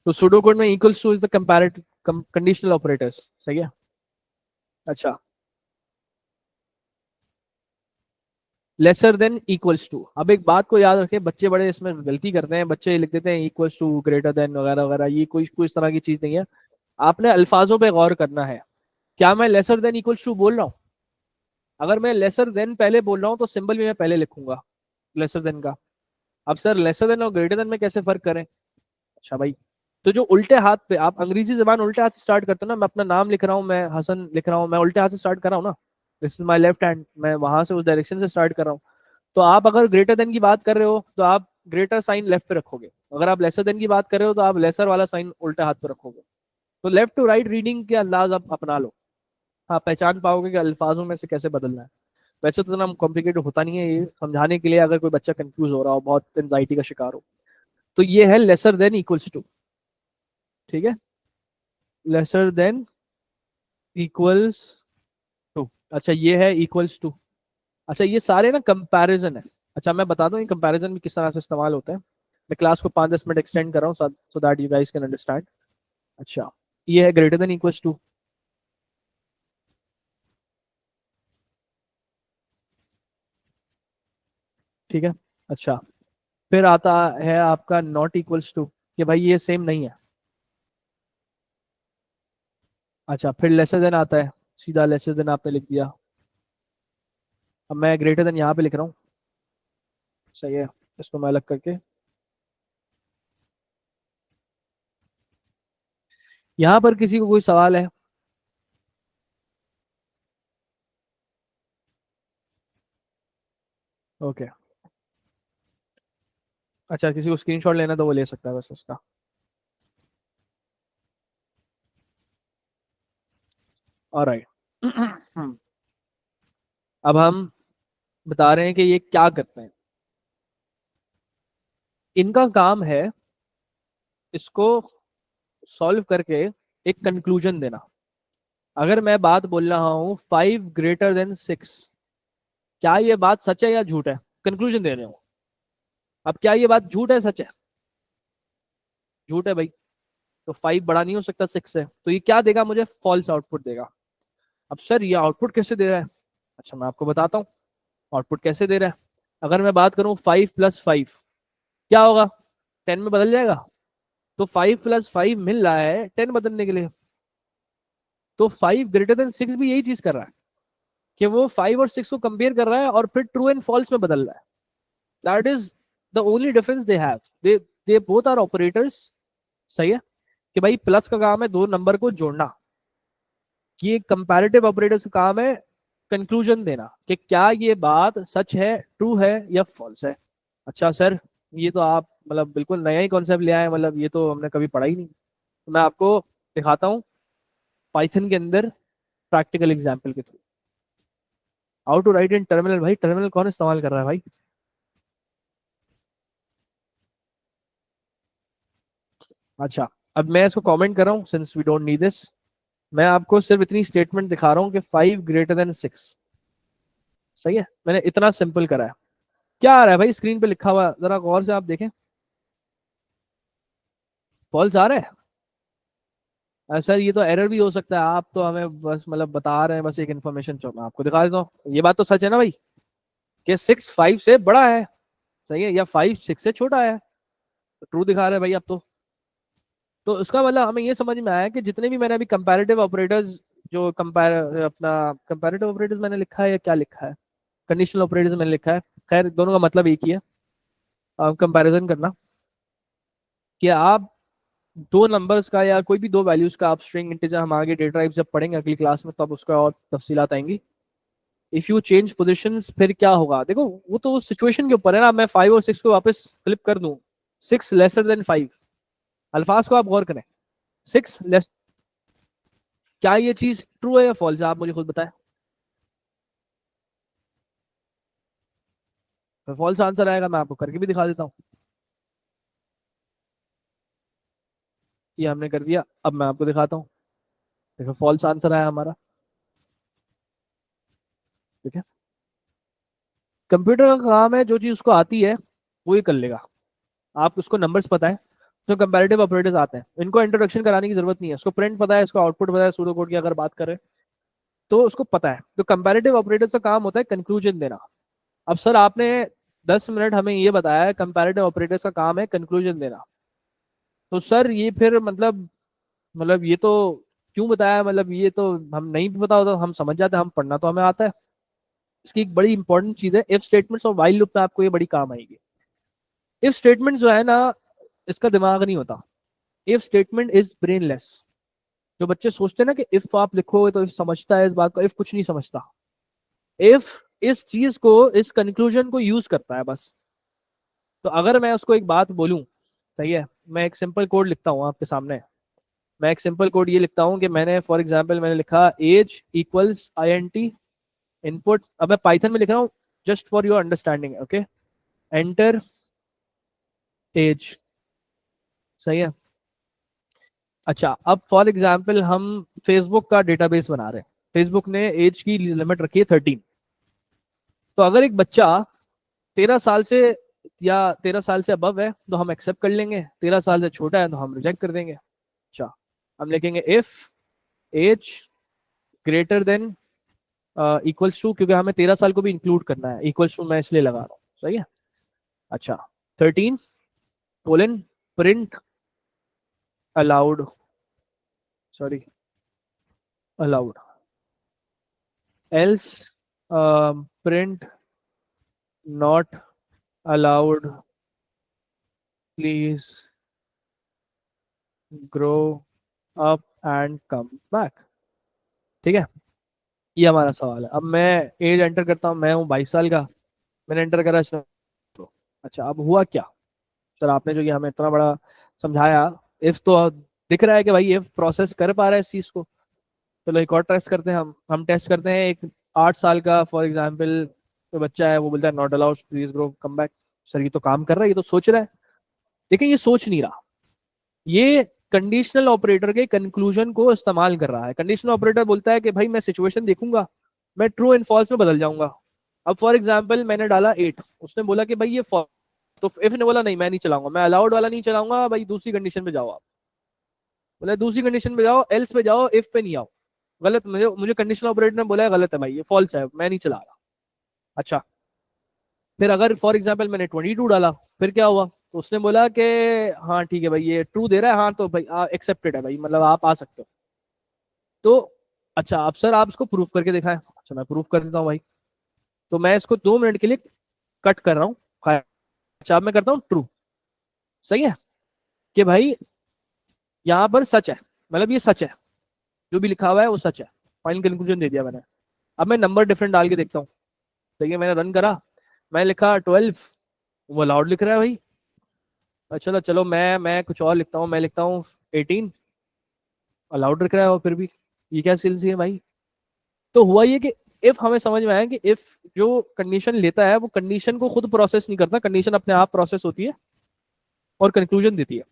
तो सुडो कोड में equals two is the comparative conditional operators, सही है। अच्छा, लेसर देन इक्वल्स टू, अब एक बात को याद रखें, बच्चे बड़े इसमें गलती करते हैं, बच्चे लिख देते हैं इक्वल्स टू, ग्रेटर देन वगैरह वगैरह, ये कोई कोई इस तरह की चीज नहीं है। आपने अल्फाजों पे गौर करना है। क्या मैं लेसर देन इक्वल्स टू बोल रहा हूँ? अगर मैं लेसर देन पहले बोल रहा हूँ तो सिंबल भी मैं पहले लिखूंगा लेसर देन का। अब सर लेसर देन और ग्रेटर देन में कैसे फर्क करें? अच्छा भाई, तो जो उल्टे हाथ पे, आप अंग्रेजी जबान उल्टे हाथ से स्टार्ट करते हो ना, मैं अपना नाम लिख रहा हूँ, मैं हसन लिख रहा हूँ, मैं उल्टे हाथ से स्टार्ट कर रहा हूँ ना, this is my left hand, मैं वहां से उस डायरेक्शन से स्टार्ट कर रहा हूँ। तो आप अगर ग्रेटर देन की बात कर रहे हो तो आप ग्रेटर साइन लेफ्ट पे रखोगे, अगर आप लेसर देन की बात कर रहे हो तो आप लेसर वाला साइन उल्टे हाथ पे रखोगे। तो लेफ्ट टू राइट रीडिंग के अंदाज आप अपना लो, आप पहचान पाओगे कि अल्फाजों में से कैसे बदलना है। वैसे तो इतना कॉम्प्लिकेटेड होता नहीं है, ये समझाने के लिए अगर कोई बच्चा कंफ्यूज हो रहा हो, बहुत एंजाइटी का शिकार हो, तो ये है लेसर देन इक्वल्स टू, ठीक है, लेसर देन इक्वल्स टू। अच्छा, ये है इक्वल्स टू। अच्छा, ये सारे ना कंपैरिजन है। अच्छा, मैं बता दूं ये कंपैरिजन भी किस तरह से इस्तेमाल होते हैं। मैं क्लास को 5-10 मिनट एक्सटेंड कर रहा हूँ so that you guys can understand. अच्छा, ये है ग्रेटर देन इक्वल्स टू, ठीक है। अच्छा, फिर आता है आपका नॉट इक्वल्स टू, कि भाई ये सेम नहीं है। अच्छा, फिर लेसर देन आता है, सीधा लेसर देन आपने लिख दिया। अब मैं ग्रेटर देन यहाँ पे लिख रहा हूँ, सही है, इसको मैं अलग करके, यहाँ पर किसी को कोई सवाल है? ओके। अच्छा, किसी को स्क्रीनशॉट लेना तो वो ले सकता है बस उसका। ऑलराइट। अब हम बता रहे हैं कि ये क्या करते हैं। इनका काम है इसको सॉल्व करके एक कंक्लूजन देना। अगर मैं बात बोल रहा हूँ 5 greater than 6, क्या ये बात सच है या झूठ है? कंक्लूजन दे रहे हो। अब क्या ये बात झूठ है सच है? झूठ है भाई। तो 5 बड़ा नहीं हो सकता 6 से, तो ये क्या देगा मुझे? फॉल्स आउटपुट देगा। अब सर ये आउटपुट कैसे दे रहा है? अच्छा, मैं आपको बताता हूँ आउटपुट कैसे दे रहा है। अगर मैं बात करूँ 5 + 5, क्या होगा? 10 में बदल जाएगा। तो 5 + 5 मिल रहा है 10 बदलने के लिए। तो 5 greater than 6 भी यही चीज कर रहा है कि वो 5 और 6 को कंपेयर कर रहा है और फिर ट्रू एंड फॉल्स में बदल रहा है। That is the only difference they have. They both are operators, सही है। कि भाई प्लस का काम है दो नंबर को जोड़ना, कि कंपैरेटिव ऑपरेटर्स का काम है कंक्लूजन देना कि क्या ये बात सच है, ट्रू है या फॉल्स है। अच्छा सर, ये तो आप मतलब बिल्कुल नया ही कॉन्सेप्ट ले आए, मतलब ये तो हमने कभी पढ़ा ही नहीं। तो मैं आपको दिखाता हूँ पाइथन के अंदर प्रैक्टिकल एग्जाम्पल के through. How to write in terminal. भाई टर्मिनल कौन इस्तेमाल कर रहा है भाई? अच्छा, अब मैं इसको कमेंट कर रहा हूँ, since we don't need this. मैं आपको सिर्फ इतनी स्टेटमेंट दिखा रहा हूँ कि 5 greater than 6, सही है, मैंने इतना सिंपल करा है। क्या आ रहा है भाई स्क्रीन पे लिखा हुआ, जरा गौर से आप देखें। फॉल्स आ रहा है। सर ये तो एरर भी हो सकता है, आप तो हमें बस मतलब बता रहे हैं बस एक इन्फॉर्मेशन, मैं आपको दिखा देता हूँ। ये बात तो सच है ना भाई कि 6 5 से बड़ा है, सही है, या 5 6 से छोटा है। तो ट्रू दिखा रहा है भाई अब तो उसका मतलब हमें ये समझ में आया कि जितने भी मैंने अभी कंपैरेटिव ऑपरेटर्स, जो कंपेयर अपना कंपैरेटिव ऑपरेटर्स मैंने लिखा है या क्या लिखा है, कंडीशनल ऑपरेटर्स मैंने लिखा है, खैर दोनों का मतलब एक ही है, कंपैरिजन करना। कि आप दो नंबर्स का या कोई भी दो वैल्यूज का आप स्ट्रिंग इंटीजर, हम आगे डेटा टाइप जब पढ़ेंगे अगली क्लास में तब उसका और तफसीलात आएंगी। इफ यू चेंज पोजिशंस फिर क्या होगा, देखो वो तो सिचुएशन के ऊपर है ना। मैं 5 और 6 को वापस फ्लिप कर दूं, 6 < 5, अल्फाज को आप गौर करें, 6 लेस, क्या ये चीज ट्रू है या फॉल्स है? आप मुझे खुद बताएं। फॉल्स आंसर आएगा, मैं आपको करके भी दिखा देता हूँ। ये हमने कर दिया। अब मैं आपको दिखाता हूँ, देखो फॉल्स आंसर आया हमारा। ठीक है, कंप्यूटर का काम है जो चीज उसको आती है वो ही कर लेगा। आप उसको नंबर्स पता है, तो कंपैरेटिव ऑपरेटर्स आते हैं, इनको इंट्रोडक्शन कराने की जरूरत नहीं है। उसको प्रिंट पता है, इसको आउटपुट पता है, सूडो कोड की अगर बात करें तो उसको पता है। तो कंपैरेटिव ऑपरेटर्स का काम होता है कंक्लूजन देना। अब सर आपने 10 मिनट हमें ये बताया कंपैरेटिव ऑपरेटर्स का काम है कंक्लूजन देना, तो सर ये फिर मतलब ये तो क्यों बताया? मतलब ये तो हम नहीं भी पता होता हम समझ जाते, हम पढ़ना तो हमें आता है। इसकी एक बड़ी इंपॉर्टेंट चीज है इफ स्टेटमेंट्स और वाइल लूप में, आपको ये बड़ी काम आएगी। इफ स्टेटमेंट जो है ना, इसका दिमाग नहीं होता। If statement is brainless. जो बच्चे सोचते हैं ना कि इफ आप लिखोगे तो इफ समझता है इस बात को, इफ कुछ नहीं समझता। इफ इस चीज को, इस कंक्लूजन को यूज करता है बस। तो अगर मैं उसको एक बात बोलूं, सही है, मैं एक सिंपल कोड लिखता हूँ आपके सामने। मैं एक सिंपल कोड ये लिखता हूँ कि मैंने फॉर एग्जांपल मैंने लिखा एज इक्वल्स INT इनपुट। अब मैं पाइथन में लिख रहा हूँ just for your understanding, okay. Enter age, सही है। अच्छा, अब फॉर एग्जांपल हम फेसबुक का डेटाबेस बना रहे हैं। फेसबुक ने एज की लिमिट रखी है 13। तो अगर एक बच्चा 13 साल से या 13 साल से अबव है तो हम एक्सेप्ट कर लेंगे, 13 साल से छोटा है तो हम रिजेक्ट कर देंगे। अच्छा, हम लिखेंगे if age greater than equals to, क्योंकि हमें 13 साल को भी इंक्लूड करना है, इक्वल्स टू मैं इसलिए लगा रहा हूँ, सही है। अच्छा, 13 colon print allowed, sorry allowed, else print not allowed, please grow up and come back. ठीक है, ये हमारा सवाल है। अब मैं एज एंटर करता हूँ, मैं हूँ 22 साल का, मैंने एंटर करा इसमें। अच्छा, अब हुआ क्या? सर आपने जो ये हमें इतना बड़ा समझाया, इफ तो दिख रहा है कि भाई इफ प्रोसेस कर पा रहा है इस चीज को। चलो एक और टेस्ट करते हैं, हम टेस्ट करते हैं एक 8 साल का फॉर एग्जाम्पल तो बच्चा है, वो बोलता है not allowed please grow come back. Sir ये तो काम कर रहा है, ये तो सोच रहा है। लेकिन ये सोच नहीं रहा, ये कंडीशनल ऑपरेटर के कंक्लूजन को इस्तेमाल कर रहा है। कंडीशनल ऑपरेटर बोलता है कि भाई मैं सिचुएशन देखूंगा, मैं ट्रू एंड फॉल्स में बदल जाऊंगा। अब फॉर एग्जाम्पल मैंने डाला 8, उसने बोला कि भाई ये फॉल्स, तो इफ ने बोला नहीं मैं नहीं चलाऊंगा, मैं अलाउड वाला नहीं चलाऊंगा भाई, दूसरी कंडीशन पे जाओ आप। बोले दूसरी कंडीशन पे जाओ, एल्स पे जाओ, इफ पे नहीं आओ। गलत, मुझे मुझे कंडीशनल ऑपरेटर ने बोला है गलत है भाई, ये फॉल्स है, मैं नहीं चला रहा। अच्छा, फिर अगर फॉर एग्जाम्पल मैंने 22 डाला, फिर क्या हुआ? तो उसने बोला कि हाँ ठीक है भाई ये ट्रू दे रहा है, हाँ तो भाई एक्सेप्टेड है भाई, मतलब आप आ सकते हो। तो अच्छा, अब सर आप इसको प्रूफ करके दिखाएं। अच्छा मैं प्रूफ कर देता हूँ भाई। तो मैं इसको 2 मिनट के लिए कट कर रहा हूँ। अच्छा, अब मैं करता हूँ ट्रू, सही है कि भाई यहाँ पर सच है, मतलब ये सच है, जो भी लिखा हुआ है वो सच है। फाइनल कंक्लूजन दे दिया मैंने। अब मैं नंबर डिफरेंट डाल के देखता हूँ। देखिए मैंने रन करा, मैं लिखा 12, वो अलाउड लिख रहा है भाई। चलो चलो मैं कुछ और लिखता हूँ, मैं लिखता हूँ 18, अलाउड लिख रहा है वो फिर भी। ये क्या सिलसिला है भाई? तो हुआ ये कि इफ हमें समझ में आया कि इफ जो कंडीशन लेता है वो कंडीशन को खुद प्रोसेस नहीं करता, कंडीशन अपने आप प्रोसेस होती है और कंक्लूजन देती है।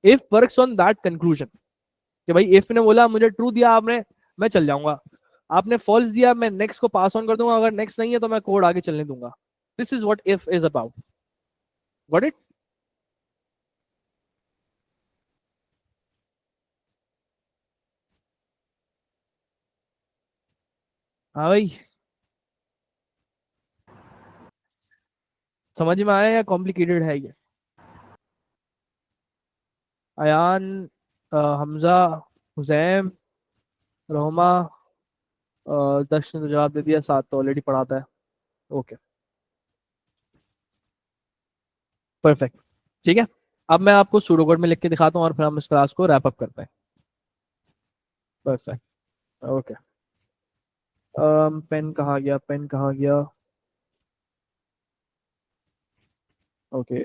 If works on that conclusion, कि भाई इफ ने बोला मुझे ट्रू दिया आपने, मैं चल जाऊंगा। आपने फॉल्स दिया, मैं नेक्स्ट को पास ऑन कर दूंगा, अगर नेक्स्ट नहीं है तो मैं कोड आगे चलने दूंगा। This is what if is about. What it? हाँ भाई, समझ में आया या कॉम्प्लिकेटेड है ये? अयान, हमजा, हुजैम, रोमा, 10 ने तो जवाब दे दिया, 7 तो ऑलरेडी पढ़ाता है। ओके, परफेक्ट, ठीक है। अब मैं आपको सूडोकोड में लिख के दिखाता हूँ और फिर हम इस क्लास को रैप अप करते हैं। Perfect, okay. पेन कहाँ गया, पेन कहाँ गया? ओके,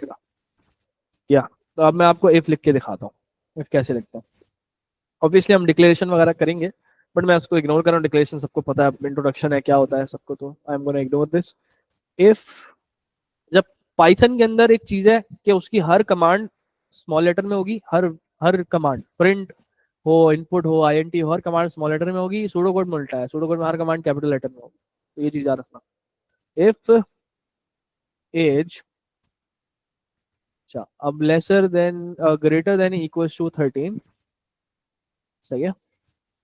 या तो अब मैं आपको इफ लिख के दिखाता हूँ, इफ कैसे लिखता हूँ। ऑब्वियसली हम डिक्लेरेशन वगैरह करेंगे, बट मैं उसको इग्नोर कर रहा हूँ। डिक्लेरेशन सबको पता है, इंट्रोडक्शन है क्या होता है सबको, तो I am gonna ignore this. If, जब पाइथन के अंदर एक चीज है कि उसकी हर कमांड स्मॉल लेटर में होगी, हर हर कमांड, प्रिंट हो, इनपुट हो, INT हो, हर कमांड स्मॉल लेटर में होगी। सूडो कोड में उल्टा है, सूडो कोड में हर कमांड कैपिटल लेटर में होगी। तो ये चीज याद रखना। इफ एज, अच्छा अब lesser than greater than equals to 13, सही है,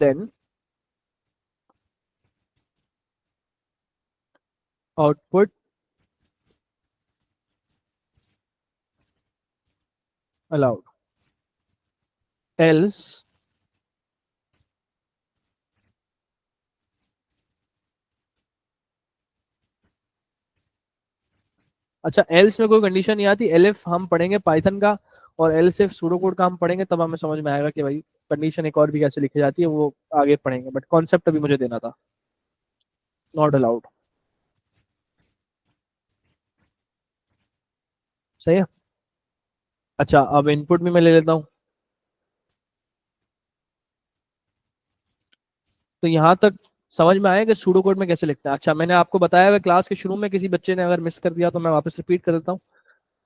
देन आउटपुट अलाउड, एल्स अच्छा एल्स में कोई कंडीशन नहीं आती। एलिफ हम पढ़ेंगे पाइथन का, और एल सिर्फ सूडो कोड का हम पढ़ेंगे, तब हमें समझ में आएगा कि भाई कंडीशन एक और भी कैसे लिखी जाती है, वो आगे पढ़ेंगे। बट कॉन्सेप्ट अभी मुझे देना था, नॉट अलाउड, सही है। अच्छा अब इनपुट भी मैं ले लेता हूँ। तो यहाँ तक समझ में आया कि सूडो कोड में कैसे लिखते हैं। अच्छा मैंने आपको बताया हुआ क्लास के शुरू में, किसी बच्चे ने अगर मिस कर दिया तो मैं वापस रिपीट कर देता हूँ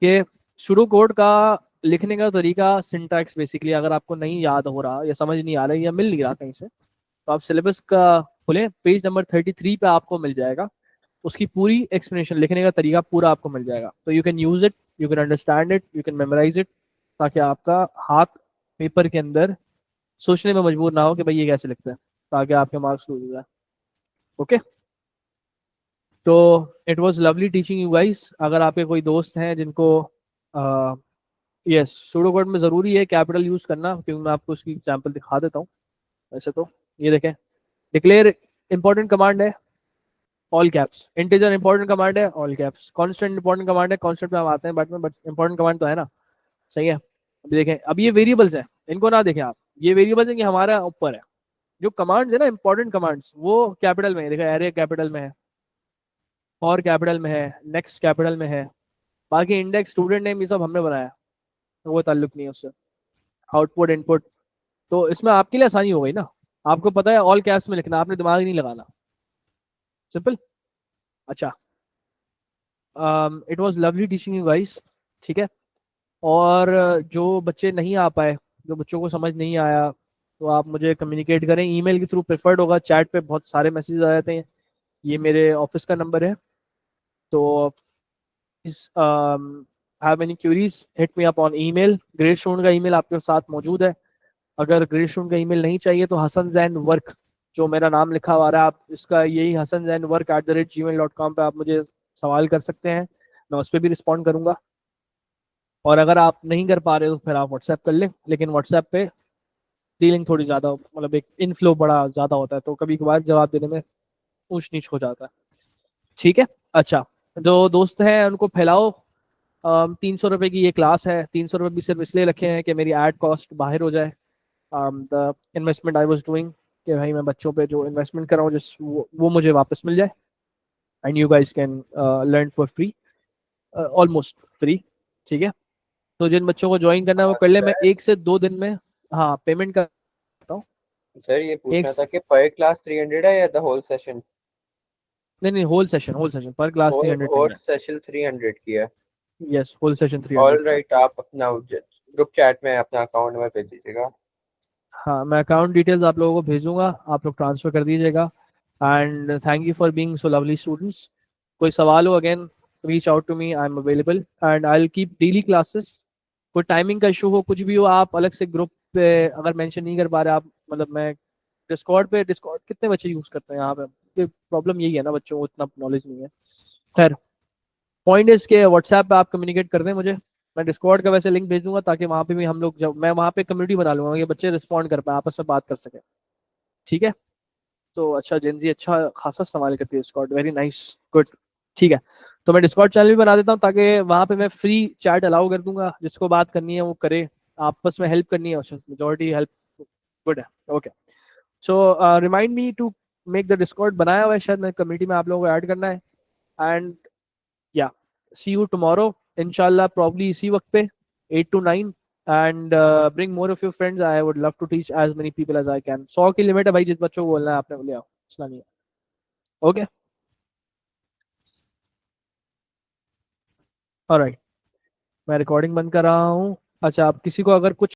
कि सूडो कोड का लिखने का तरीका, सिंटैक्स बेसिकली अगर आपको नहीं याद हो रहा या समझ नहीं आ रहा या मिल नहीं रहा कहीं से, तो आप सिलेबस का खुलें, पेज नंबर 33 पे आपको मिल जाएगा। उसकी पूरी एक्सप्लेनेशन, लिखने का तरीका पूरा आपको मिल जाएगा। तो you can use it, you can understand it, you can memorize it, ताकि आपका हाथ पेपर के अंदर सोचने में मजबूर ना हो कि भाई ये कैसे लिखते हैं, ताकि आपके मार्क्स लूज हो जाए। ओके, तो it was lovely teaching you guys. अगर आपके कोई दोस्त हैं जिनको यस, सूडो कोड में ज़रूरी है कैपिटल यूज़ करना, क्योंकि मैं आपको उसकी एग्जांपल दिखा देता हूँ। वैसे तो ये देखें, डिक्लेयर इंपॉर्टेंट कमांड है, all caps. Integer important command है, all caps. Constant important command है, कांस्टेंट पे हम आते हैं बाद में, बट इंपॉर्टेंट कमांड तो है ना, सही है। अभी देखें, अब ये वेरिएबल्स हैं, इनको ना देखें आप, ये वेरिएबल्स हैं कि हमारा ऊपर है। जो कमांड्स है ना, इंपॉर्टेंट कमांड्स, वो कैपिटल में है। देखा, एरे कैपिटल में है, और कैपिटल में है, नेक्स्ट कैपिटल में है। बाकी इंडेक्स, स्टूडेंट नेम, ये सब हमने बनाया, तो वो ताल्लुक नहीं है उससे। आउटपुट, इनपुट, तो इसमें आपके लिए आसानी हो गई ना। आपको पता है ऑल कैप्स में लिखना, आपने दिमाग ही नहीं लगाना, सिंपल। अच्छा, it was lovely teaching you guys, ठीक है। और जो बच्चे नहीं आ पाए, जो बच्चों को समझ नहीं आया, तो आप मुझे कम्युनिकेट करें, ईमेल के थ्रू प्रेफर्ड होगा। चैट पे बहुत सारे मैसेज आ जाते हैं, ये मेरे ऑफिस का नंबर है। तो इस have any curies, hit me up on email. Great student का ईमेल आपके साथ मौजूद है। अगर ग्रेट स्टूडेंट का ईमेल नहीं चाहिए तो हसन जैन वर्क, जो मेरा नाम लिखा हुआ है, आप इसका यही hasanzainwork@gmail.com पे आप मुझे सवाल कर सकते हैं, मैं उस पर भी रिस्पॉन्ड करूंगा। और अगर आप नहीं कर पा रहे हो तो फिर आप व्हाट्सएप कर लें, लेकिन व्हाट्सएप पे डीलिंग थोड़ी ज़्यादा, मतलब एक इनफ्लो बड़ा ज़्यादा होता है, तो कभी कभार जवाब देने में ऊंच नीच हो जाता है, ठीक है। अच्छा, जो दोस्त हैं उनको फैलाओ। 300 रुपये की ये क्लास है, 300 रुपये भी सिर्फ इसलिए रखे हैं कि मेरी एड कॉस्ट बाहर हो जाए। The investment I was doing, कि भाई मैं बच्चों पे जो इन्वेस्टमेंट कर रहा हूँ, जिस वो मुझे वापस मिल जाए, and you guys can learn for free, almost free, ठीक है। तो जिन बच्चों को ज्वाइन करना है वो कर ले, मैं 1 से 2 दिन में हाँ पेमेंट करता हूँ। सर ये एक, पूछना था कि पर क्लास 300 है या द होल सेशन? नहीं नहीं, होल सेशन, होल सेशन पर क्लास होल 300 नहीं होल है। सेशन 300 की है। यस, होल सेशन 300 ऑल का है। राइट, आप अपना ग्रुप चैट में अपना अकाउंट नंबर भेज दीजिएगा। हाँ, मैं अकाउंट डिटेल्स आप लोगों को भेजूंगा, आप लोग ट्रांसफर कर दीजिएगा। And thank you for being so lovely students. कोई सवाल हो, again reach out to me, I am available and I will keep daily classes. कोई टाइमिंग का इशू हो, कुछ भी हो, आप अलग से ग्रुप पे अगर मेंशन नहीं कर पा रहे आप, मतलब मैं डिस्कॉर्ड पे, डिस्कॉर्ड कितने बच्चे यूज करते हैं यहाँ पे, प्रॉब्लम यही है ना, बच्चों को इतना नॉलेज नहीं है। खैर, पॉइंट इसके व्हाट्सएप पे आप कम्युनिकेट कर दें मुझे, मैं डिस्कॉर्ड का वैसे लिंक भेज दूंगा, ताकि वहाँ पे भी हम लोग, जब मैं वहाँ पे कम्युनिटी बना लूंगा, ये बच्चे रिस्पॉन्ड कर पाए, आपस में बात कर सके, ठीक है। तो अच्छा, जेनजी अच्छा खासा इस्तेमाल करती है डिस्कॉर्ड, वेरी नाइस, गुड, ठीक है। तो मैं डिस्कॉर्ड चैनल भी बना देता हूँ, ताकि वहाँ पे मैं फ्री चैट अलाउ कर दूंगा, जिसको बात करनी है वो करे, आपस में हेल्प करनी है, मेजोरिटी हेल्प, गुड है, okay. So remind me to make the Discord, बनाया हुआ है शायद, मैं कम्युनिटी में आप लोगों को ऐड करना है। And yeah, see you tomorrow inshallah, probably इसी वक्त पे 8 to 9, and bring more of your friends. I would love to teach as many people as I can. 100 की लिमिट है भाई, जिस बच्चों को बोलना है आपने बोले आओ, मसला नहीं है। ओके, ऑलराइट, मैं रिकॉर्डिंग बंद कर रहा हूँ। अच्छा, आप किसी को अगर कुछ